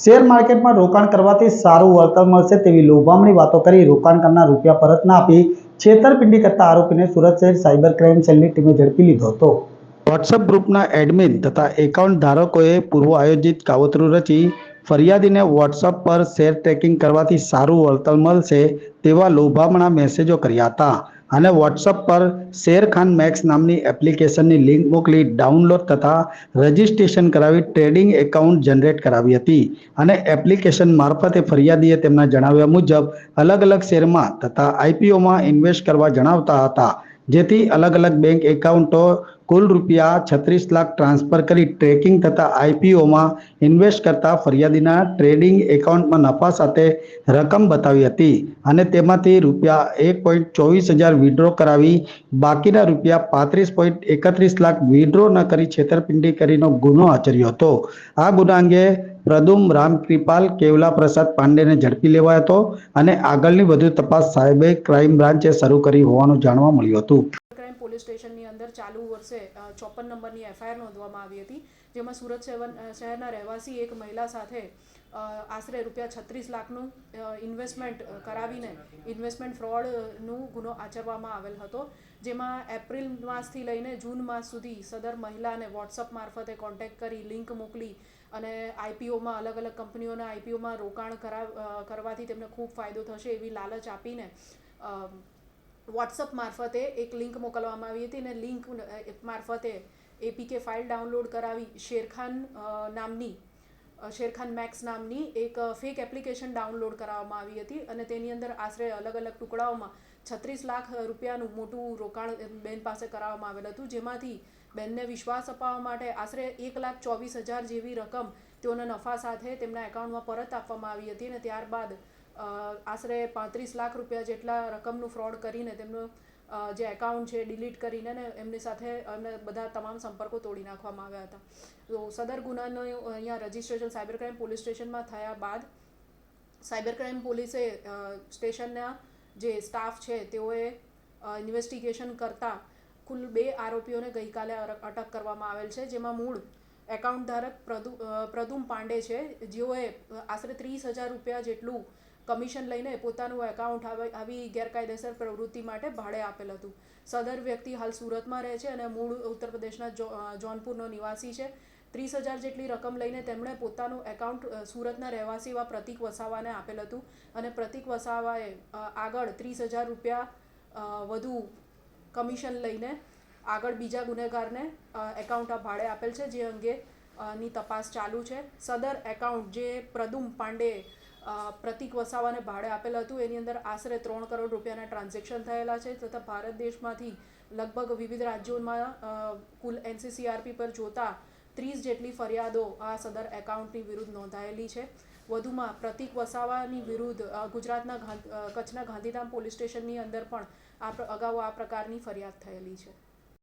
Share માર્કેટમાં રોકાણ કરવાથી સારું વળતર મળશે તેવી લોભામણી વાતો કરી રોકાણ કરનાર રૂપિયા પરત ના આપી છેતરપિંડી કરતા આરોપીને સુરત શહેર સાયબર ક્રાઇમ સેલની ટીમે ઝડપી લીધો હતો. વોટ્સએપ ગ્રુપના એડમિન તથા એકાઉન્ટ ધારકોએ પૂર્વ આયોજિત કાવતરું રચી ફરિયાદીને વોટ્સએપ પર શેર ટ્રેકિંગ કરવાથી સારું વળતર મળશે તેવા લોભામણા મેસેજો કર્યા હતા અને વોટ્સએપ પર શેરખાન મેક્સ નામની એપ્લિકેશનની લિંક મોકલી ડાઉનલોડ તથા રજિસ્ટ્રેશન કરાવી ટ્રેડિંગ એકાઉન્ટ જનરેટ કરાવી હતી અને એપ્લિકેશન મારફતે ફરિયાદીએ તેમના જણાવ્યા મુજબ અલગ અલગ શેરમાં તથા આઈપીઓમાં ઇન્વેસ્ટ કરવા જણાવતા હતા, જેથી અલગ અલગ બેંક એકાઉન્ટો કુલ રૂપિયા 36 લાખ ટ્રાન્સફર કરી ટ્રેકિંગ તથા આઈપીઓમાં ઇન્વેસ્ટ કરતા ફરિયાદીના ટ્રેડિંગ એકાઉન્ટમાં નફા સાથે રકમ બતાવી હતી અને તેમાંથી રૂપિયા 1,24,000 વિડ્રો કરાવી બાકીના રૂપિયા 35,31 લાખ વિડ્રો ન કરી છેતરપિંડી કરીને ગુનો આચર્યો હતો. આ ગુના અંગે પ્રદુમ રામકૃપાલ કેવલા પ્રસાદ પાંડેને ઝડપી લેવાયો હતો અને આગળની વધુ તપાસ સાયબર ક્રાઇમ બ્રાન્ચે શરૂ કરી હોવાનું જાણવા મળ્યું હતું. ક્રાઇમ પોલીસ સ્ટેશનની અંદર ચાલુ વર્ષે 54 નંબરની એફઆઈઆર નોંધવામાં આવી હતી, જેમાં સુરત શહેરના રહેવાસી એક મહિલા સાથે આશરે રૂપિયા 36 લાખનું ઇન્વેસ્ટમેન્ટ કરાવીને ઇન્વેસ્ટમેન્ટ ફ્રોડનું ગુનો આચરવામાં આવેલ હતો, જેમાં એપ્રિલ માસથી લઈને જૂન માસ સુધી સદર મહિલાને વોટ્સઅપ મારફતે કોન્ટેક્ટ કરી લિંક મોકલી અને આઈપીઓમાં અલગ અલગ કંપનીઓના આઈપીઓમાં રોકાણ કરવાથી તેમને ખૂબ ફાયદો થશે એવી લાલચ આપીને વોટ્સઅપ મારફતે એક લિંક મોકલવામાં આવી હતી અને લિંક મારફતે એપીકે ફાઇલ ડાઉનલોડ કરાવી શેરખાન મેક્સ નામની એક ફેક એપ્લિકેશન ડાઉનલોડ કરાવવામાં આવી હતી અને તેની અંદર આશરે અલગ અલગ ટુકડાઓમાં 36 લાખ રૂપિયાનું મોટું રોકાણ બેન પાસે કરાવવામાં આવેલ હતું, જેમાંથી બેનને વિશ્વાસ અપાવવા માટે આશરે 1,24,000 જેવી રકમ તેઓના નફા સાથે તેમના એકાઉન્ટમાં પરત આપવામાં આવી હતી અને ત્યારબાદ આશરે 35 લાખ રૂપિયા જેટલા રકમનું ફ્રોડ કરીને તેમનું જે એકાઉન્ટ છે ડિલીટ કરીને એમની સાથે બધા તમામ સંપર્કો તોડી નાખવામાં આવ્યા હતા. તો સદર ગુનાનું અહીંયા રજિસ્ટ્રેશન સાયબર ક્રાઇમ પોલીસ સ્ટેશનમાં થયા બાદ સાયબર ક્રાઇમ પોલીસે સ્ટેશનના જે સ્ટાફ છે તેઓએ ઇન્વેસ્ટિગેશન કરતા કુલ 2 આરોપીઓને ગઈકાલે અટક કરવામાં આવેલ છે, જેમાં મૂળ એકાઉન્ટ ધારક પ્રદુમ પાંડે છે, જેઓએ આશરે 30,000 રૂપિયા જેટલું કમિશન લઈને પોતાનું એકાઉન્ટ આવી ગેરકાયદેસર પ્રવૃત્તિ માટે ભાડે આપેલ હતું. સદર વ્યક્તિ હાલ સુરતમાં રહે છે અને મૂળ ઉત્તર પ્રદેશના જૌનપુરનો નિવાસી છે. 30,000 જેટલી રકમ લઈને તેમણે પોતાનું એકાઉન્ટ સુરતના રહેવાસી એવા પ્રતિક વસાવાને આપેલ હતું અને પ્રતિક વસાવાએ આગળ 30,000 રૂપિયા વધુ કમિશન લઈને આગળ બીજા ગુનેગારને એકાઉન્ટ ભાડે આપેલ છે, જે અંગેની તપાસ ચાલુ છે. સદર એકાઉન્ટ જે પ્રદુમ પાંડે પ્રતિક વસાવાને ભાડે આપેલ હતું એની અંદર આશરે 3 કરોડ રૂપિયાના ટ્રાન્ઝેક્શન થયેલા છે તથા ભારત દેશમાંથી લગભગ વિવિધ રાજ્યોમાં કુલ એનસીસીઆરપી પર જોતા 30 જેટલી ફરિયાદો આ સદર એકાઉન્ટની વિરુદ્ધ નોંધાયેલી છે. વધુમાં પ્રતિક વસાવાની વિરુદ્ધ ગુજરાતના કચ્છના ગાંધીધામ પોલીસ સ્ટેશનની અંદર પણ અગાઉ આ પ્રકારની ફરિયાદ થયેલી છે.